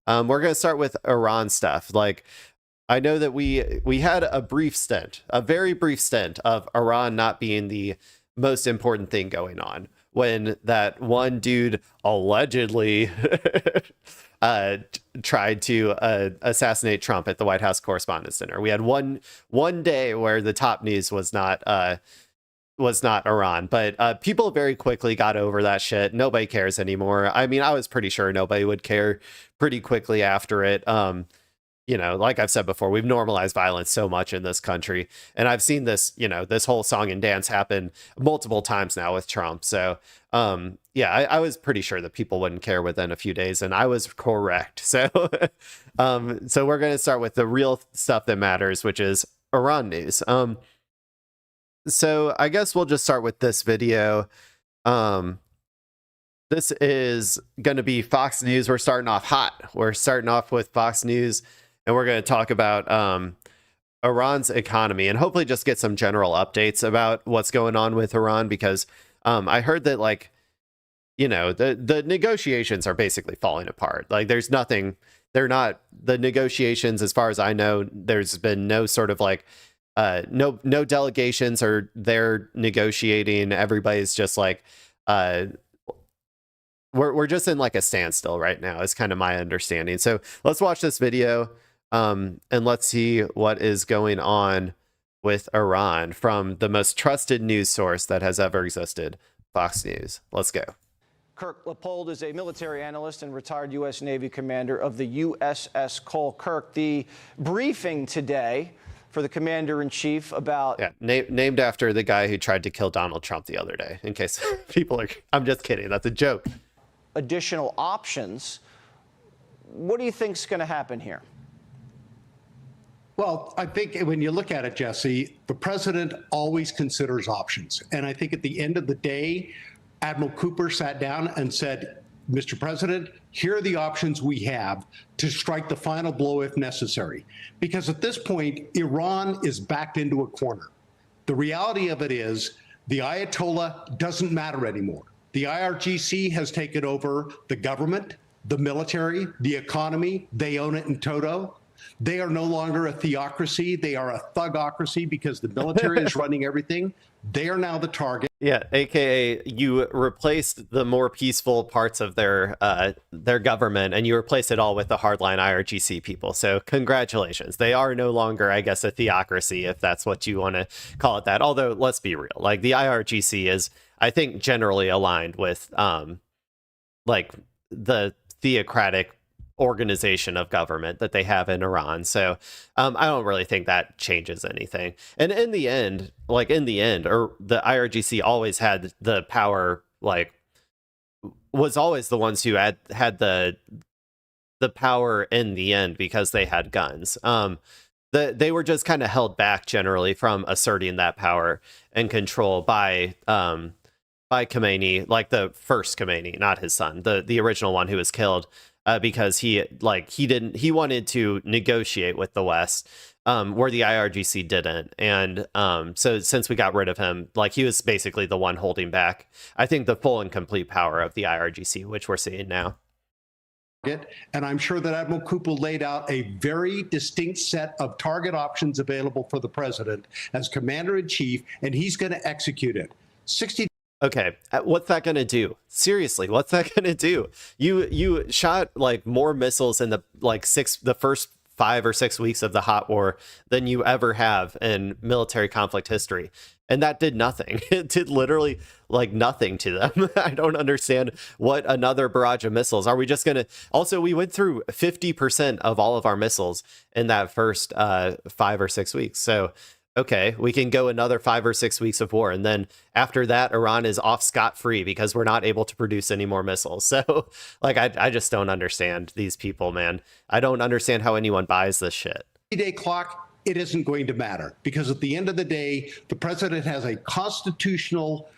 We're going to start with Iran stuff. Like, I know that we had a brief stint, a very brief stint of Iran not being the most important thing going on when that one dude allegedly tried to assassinate Trump at the White House Correspondents' Dinner. We had one day where the top news was not Iran, but people very quickly got over that shit. Nobody cares anymore. I mean, I was pretty sure nobody would care pretty quickly after it. You know, like I've said before, we've normalized violence so much in this country. And I've seen this, you know, this whole song and dance happen multiple times now with Trump. So, yeah, I was pretty sure that people wouldn't care within a few days, and I was correct. So, so we're going to start with the real stuff that matters, which is Iran news. So I guess we'll just start with this video. This is going to be Fox News. We're starting off hot. We're starting off with Fox News. And we're going to talk about Iran's economy and hopefully just get some general updates about what's going on with Iran, because I heard that, like, you know, the negotiations are basically falling apart. Like, there's nothing, they're not, the negotiations, as far as I know, there's been no sort of like, no delegations are there negotiating. Everybody's just like, we're just in like a standstill right now, is kind of my understanding. So let's watch this video. And let's see what is going on with Iran from the most trusted news source that has ever existed, Fox News. Let's go. Kirk Leopold is a military analyst and retired U.S. Navy commander of the USS Cole. Kirk, the briefing today for the commander-in-chief about... Yeah, named after the guy who tried to kill Donald Trump the other day, in case people are... I'm just kidding. That's a joke. Additional options. What do you think is going to happen here? Well, I think when you look at it, Jesse, the president always considers options. And I think at the end of the day, Admiral Cooper sat down and said, Mr. President, here are the options we have to strike the final blow if necessary. Because at this point, Iran is backed into a corner. The reality of it is the Ayatollah doesn't matter anymore. The IRGC has taken over the government, the military, the economy. They own it in toto. They are no longer a theocracy. They are a thugocracy because the military is running everything. They are now the target. Yeah, aka you replaced the more peaceful parts of their government, and you replaced it all with the hardline IRGC people. So congratulations. They are no longer, I guess, a theocracy, if that's what you want to call it that. Although, let's be real, like the IRGC is, I think, generally aligned with like the theocratic organization of government that they have in Iran. So I don't really think that changes anything. And in the end, or the IRGC always had the power, like was always the ones who had the power in the end because they had guns. They were just kind of held back generally from asserting that power and control by Khomeini, like the first Khomeini, not his son, the original one who was killed. Because he wanted to negotiate with the West, where the IRGC didn't. And so since we got rid of him, like he was basically the one holding back, I think, the full and complete power of the IRGC, which we're seeing now. And I'm sure that Admiral Cooper laid out a very distinct set of target options available for the president as commander-in-chief, and he's going to execute it. Okay, what's that gonna do? Seriously, what's that gonna do? You shot like more missiles in the first 5 or 6 weeks of the hot war than you ever have in military conflict history, and that did nothing. It did literally like nothing to them. I don't understand what another barrage of missiles. Are we just gonna? Also, we went through 50% of all of our missiles in that first 5 or 6 weeks. So. Okay, we can go another 5 or 6 weeks of war. And then after that, Iran is off scot-free because we're not able to produce any more missiles. So, like, I just don't understand these people, man. I don't understand how anyone buys this shit. Day clock, it isn't going to matter because at the end of the day, the president has a constitutional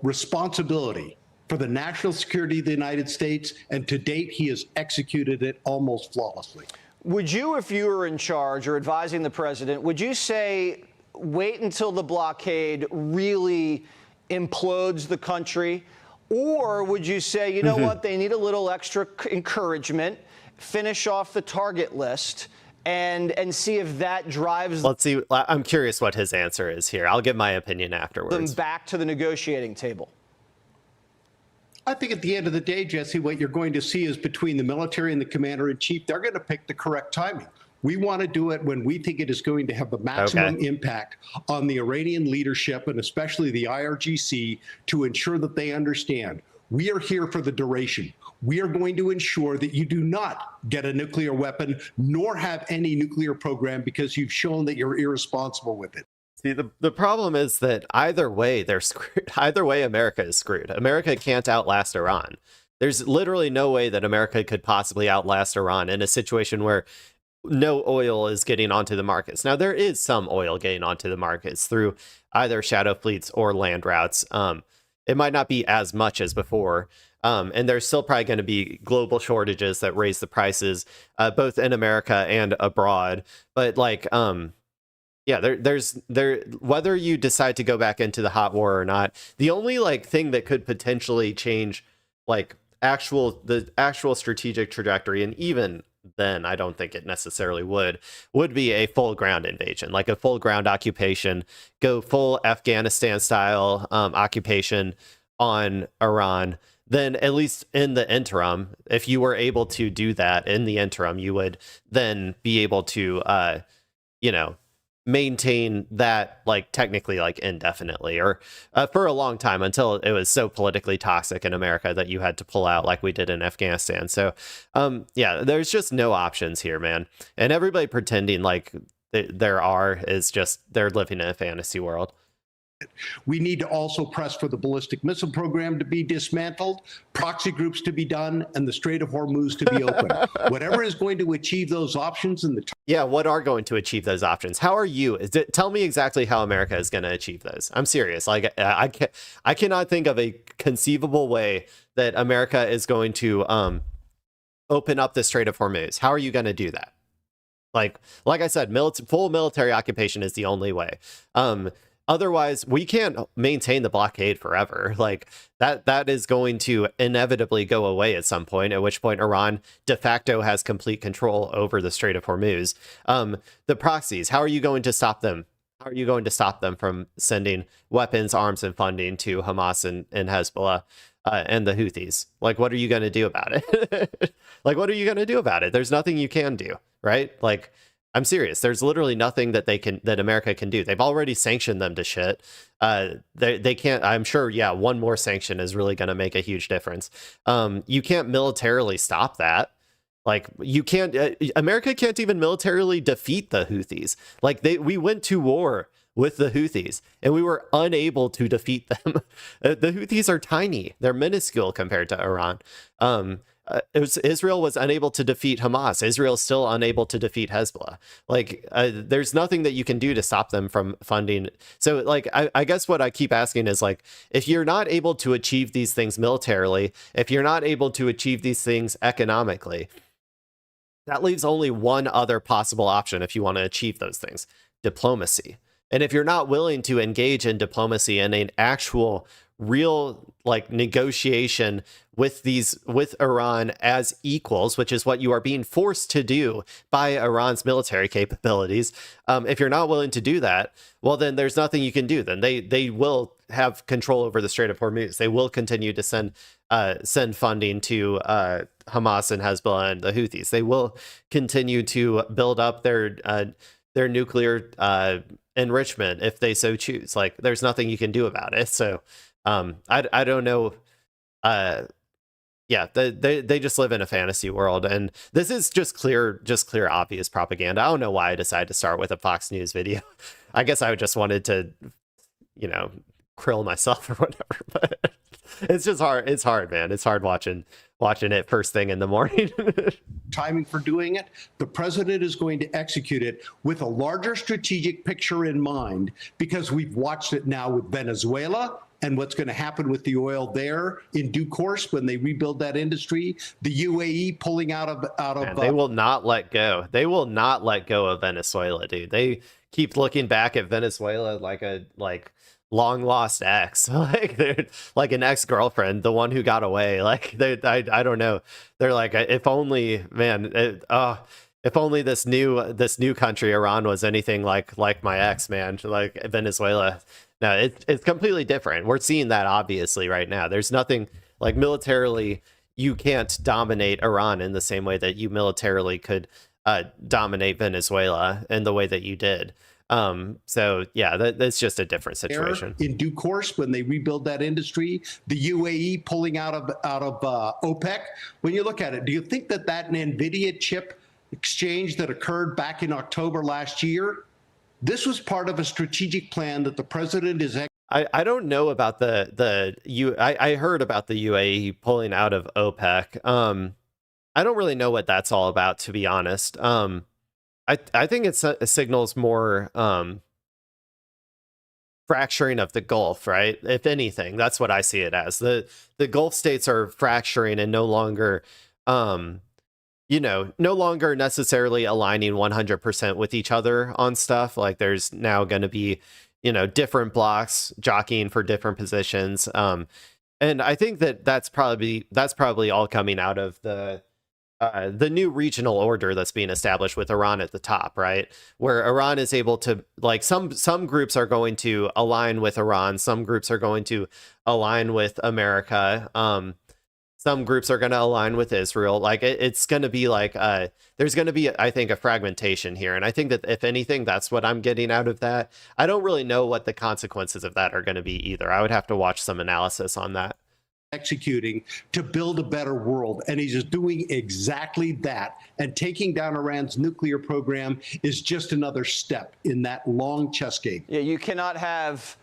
responsibility for the national security of the United States. And to date, he has executed it almost flawlessly. Would you, if you were in charge or advising the president, would you say wait until the blockade really implodes the country, Or would you say, you know what, they need a little extra encouragement, finish off the target list, and see if that drives Let's see. I'm curious what his answer is here. I'll give my opinion them afterwards. back to the negotiating table? I think at the end of the day, Jesse, what you're going to see is between the military and the commander-in-chief, they're going to pick the correct timing. We want to do it when we think it is going to have the maximum impact on the Iranian leadership and especially the IRGC to ensure that they understand we are here for the duration. We are going to ensure that you do not get a nuclear weapon nor have any nuclear program because you've shown that you're irresponsible with it. See, the problem is that either way, they're screwed. Either way, America is screwed. America can't outlast Iran. There's literally no way that America could possibly outlast Iran in a situation where no oil is getting onto the markets. Now, there is some oil getting onto the markets through either shadow fleets or land routes. It might not be as much as before. And there's still probably going to be global shortages that raise the prices, both in America and abroad. But like, yeah, there's whether you decide to go back into the hot war or not, the only like thing that could potentially change like the actual strategic trajectory, and even then I don't think it necessarily would be a full ground invasion, like a full ground occupation, go full Afghanistan style occupation on Iran. Then at least in the interim, if you were able to do that in the interim, you would then be able to maintain that like technically like indefinitely or for a long time until it was so politically toxic in America that you had to pull out like we did in Afghanistan. So yeah, there's just no options here, man. And everybody pretending like there are is just they're living in a fantasy world. We need to also press for the ballistic missile program to be dismantled, proxy groups to be done, and the Strait of Hormuz to be open. Whatever is going to achieve those options in the yeah, what are going to achieve those options? How are you? Tell me exactly how America is going to achieve those. I'm serious. Like I cannot think of a conceivable way that America is going to open up the Strait of Hormuz. How are you going to do that? Like I said, full military occupation is the only way. Otherwise, we can't maintain the blockade forever. Like that is going to inevitably go away at some point, at which point Iran de facto has complete control over the Strait of Hormuz. The proxies, how are you going to stop them? How are you going to stop them from sending weapons, arms, and funding to Hamas and Hezbollah and the Houthis? Like, what are you going to do about it? Like, what are you going to do about it? There's nothing you can do, right? Like, I'm serious. There's literally nothing that America can do. They've already sanctioned them to shit. They can't. I'm sure. Yeah, one more sanction is really going to make a huge difference. You can't militarily stop that. Like you can't. America can't even militarily defeat the Houthis. Like we went to war with the Houthis and we were unable to defeat them. The Houthis are tiny. They're minuscule compared to Iran. Israel was unable to defeat Hamas. Israel is still unable to defeat Hezbollah. Like, there's nothing that you can do to stop them from funding. So, like, I guess what I keep asking is, like, if you're not able to achieve these things militarily, if you're not able to achieve these things economically, that leaves only one other possible option if you want to achieve those things: diplomacy. And if you're not willing to engage in diplomacy and an actual real like negotiation with Iran as equals, which is what you are being forced to do by Iran's military capabilities. If you're not willing to do that, well, then there's nothing you can do. Then they will have control over the Strait of Hormuz. They will continue to send funding to Hamas and Hezbollah and the Houthis. They will continue to build up their nuclear enrichment if they so choose. Like, there's nothing you can do about it. So I don't know. Yeah, they just live in a fantasy world, and this is just clear, obvious propaganda. I don't know why I decided to start with a Fox News video. I guess I just wanted to, krill myself or whatever. But it's just hard. It's hard, man. It's hard watching it first thing in the morning. Timing for doing it. The president is going to execute it with a larger strategic picture in mind, because we've watched it now with Venezuela and what's going to happen with the oil there in due course when they rebuild that industry. The UAE pulling out of. Man, they will not let go. They will not let go of Venezuela, dude. They keep looking back at Venezuela like long lost ex, like they're like an ex-girlfriend, the one who got away. Like I don't know. They're like, if only, man, if only this new country, Iran, was anything like my ex, man, like Venezuela. No, it's completely different. We're seeing that obviously right now. There's nothing like militarily. You can't dominate Iran in the same way that you militarily could dominate Venezuela in the way that you did. So yeah, that's just a different situation. In due course, when they rebuild that industry, the UAE pulling out of OPEC. When you look at it, do you think that NVIDIA chip exchange that occurred back in October last year, this was part of a strategic plan that the president is? I don't know about I heard about the UAE pulling out of OPEC. I don't really know what that's all about, to be honest. I think it signals more fracturing of the Gulf, right? If anything, that's what I see it as. The Gulf states are fracturing and no longer no longer necessarily aligning 100% with each other on stuff. Like there's now going to be, different blocks jockeying for different positions. And I think that's probably all coming out of the new regional order that's being established with Iran at the top, right? Where Iran is able to, like, some groups are going to align with Iran, some groups are going to align with America, some groups are going to align with Israel. Like it's going to be like there's going to be, I think, a fragmentation here, and I think that if anything, that's what I'm getting out of that. I don't really know what the consequences of that are going to be either. I would have to watch some analysis on that. Executing to build a better world, and he's just doing exactly that. And taking down Iran's nuclear program is just another step in that long chess game. Yeah, you cannot have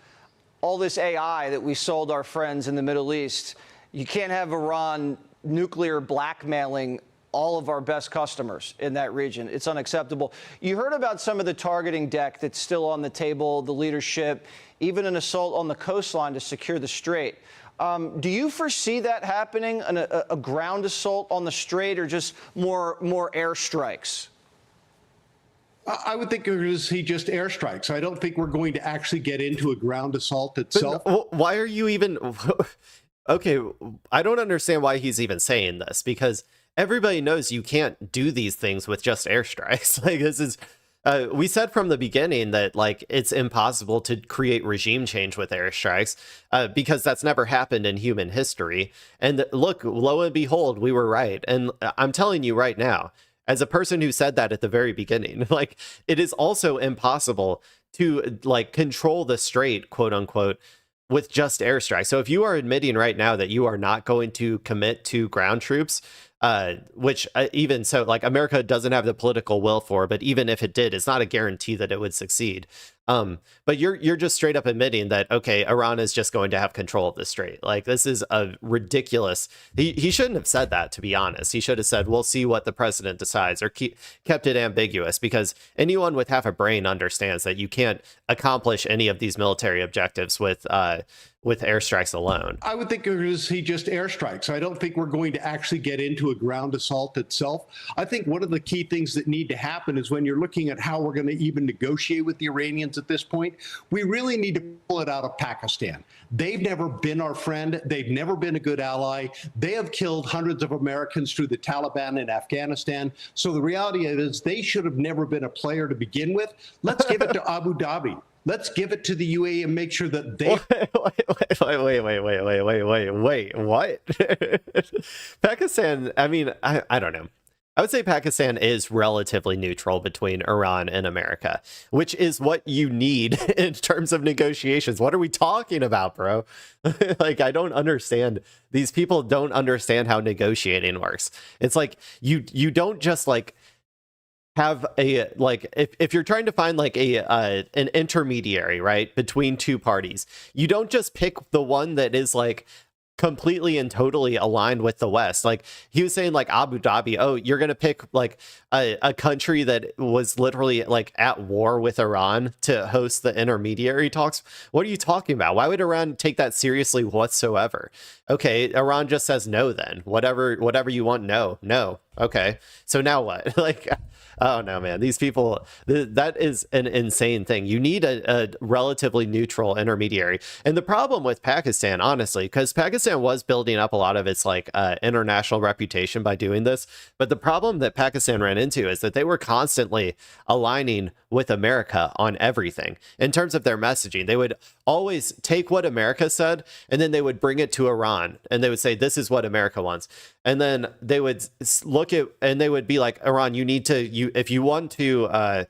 all this AI that we sold our friends in the Middle East. You can't have Iran nuclear blackmailing all of our best customers in that region. It's unacceptable. You heard about some of the targeting deck that's still on the table, the leadership, even an assault on the coastline to secure the strait. Do you foresee that happening, a ground assault on the strait, or just more airstrikes? I would think he just airstrikes. I don't think we're going to actually get into a ground assault itself. But why are you even... Okay, I don't understand why he's even saying this, because everybody knows you can't do these things with just airstrikes. Like this is... we said from the beginning that like it's impossible to create regime change with airstrikes because that's never happened in human history. And look, lo and behold, we were right. And I'm telling you right now, as a person who said that at the very beginning, like it is also impossible to like control the strait, quote unquote, with just airstrikes. So if you are admitting right now that you are not going to commit to ground troops, which even so, like America doesn't have the political will for, but even if it did, it's not a guarantee that it would succeed. But you're just straight up admitting that, okay, Iran is just going to have control of the strait. Like this is a ridiculous. He shouldn't have said that, to be honest. He should have said, we'll see what the president decides, or kept it ambiguous, because anyone with half a brain understands that you can't accomplish any of these military objectives with airstrikes alone. I would think he just airstrikes. I don't think we're going to actually get into a ground assault itself. I think one of the key things that need to happen is when you're looking at how we're going to even negotiate with the Iranians at this point, we really need to pull it out of Pakistan. They've never been our friend. They've never been a good ally. They have killed hundreds of Americans through the Taliban in Afghanistan. So the reality is they should have never been a player to begin with. Let's give it to Abu Dhabi. Let's give it to the UAE and make sure that they... Wait, what? Pakistan, I mean, I don't know. I would say Pakistan is relatively neutral between Iran and America, which is what you need in terms of negotiations. What are we talking about, bro? Like, I don't understand. These people don't understand how negotiating works. It's like, you don't just like have a, like, if you're trying to find like an intermediary, right, between two parties, you don't just pick the one that is like completely and totally aligned with the West. Like he was saying, like Abu Dhabi, oh, you're gonna pick like a country that was literally like at war with Iran to host the intermediary talks. What are you talking about? Why would Iran take that seriously whatsoever? Okay, Iran just says no then. Whatever you want, no. Okay. So now what? Like, oh no, man. These people, that is an insane thing. You need a relatively neutral intermediary. And the problem with Pakistan, honestly, because Pakistan was building up a lot of its like international reputation by doing this. But the problem that Pakistan ran into is that they were constantly aligning with America on everything in terms of their messaging. They would always take what America said and then they would bring it to Iran and they would say, this is what America wants. And then they would look at, and they would be like, Iran, you need to, if you want to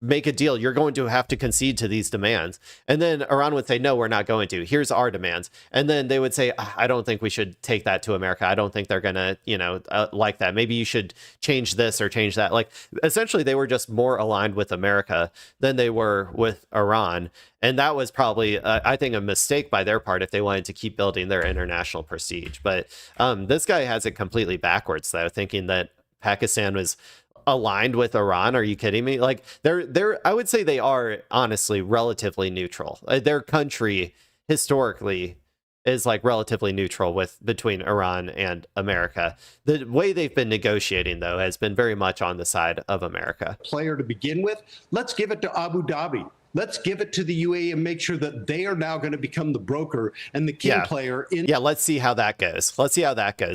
make a deal, you're going to have to concede to these demands. And then Iran would say, no, we're not going to. Here's our demands. And then they would say, I don't think we should take that to America. I don't think they're going to, like that. Maybe you should change this or change that. Like, essentially, they were just more aligned with America than they were with Iran. And that was probably, I think, a mistake by their part if they wanted to keep building their international prestige. But this guy has it completely backwards, though, thinking that Pakistan was aligned with Iran. Are you kidding me? Like they're I would say they are honestly relatively neutral. Their country historically is like relatively neutral between Iran and America. The way they've been negotiating, though, has been very much on the side of America. Player to begin with, let's give it to Abu Dhabi. Let's give it to the UAE and make sure that they are now going to become the broker and the key player in. Yeah, let's see how that goes.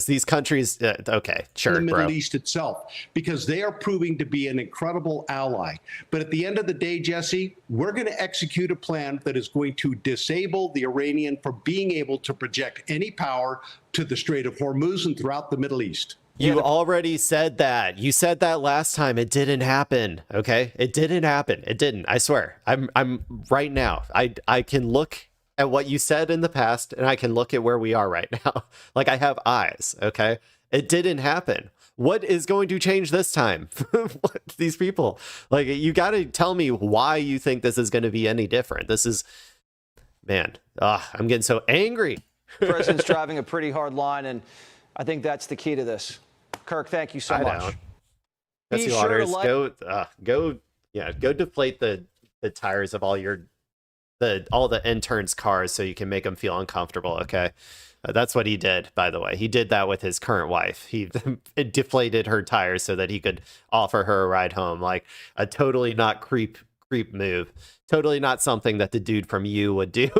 These countries, okay, sure, the Middle East itself, because they are proving to be an incredible ally. But at the end of the day, Jesse, we're going to execute a plan that is going to disable the Iranian from being able to project any power to the Strait of Hormuz and throughout the Middle East. You already said that. You said that last time. It didn't happen. Okay, it didn't happen. It didn't. I swear. I'm right now. I can look at what you said in the past, and I can look at where we are right now. Like I have eyes. Okay, it didn't happen. What is going to change this time? These people, like, you got to tell me why you think this is going to be any different. This is, man. I'm getting so angry. The president's driving a pretty hard line, and I think that's the key to this. Kirk, thank you so much. Jesse Waters, go deflate the tires of all the interns' cars so you can make them feel uncomfortable. Okay, that's what he did. By the way, he did that with his current wife. He deflated her tires so that he could offer her a ride home. Like a totally not creep move. Totally not something that the dude from You would do.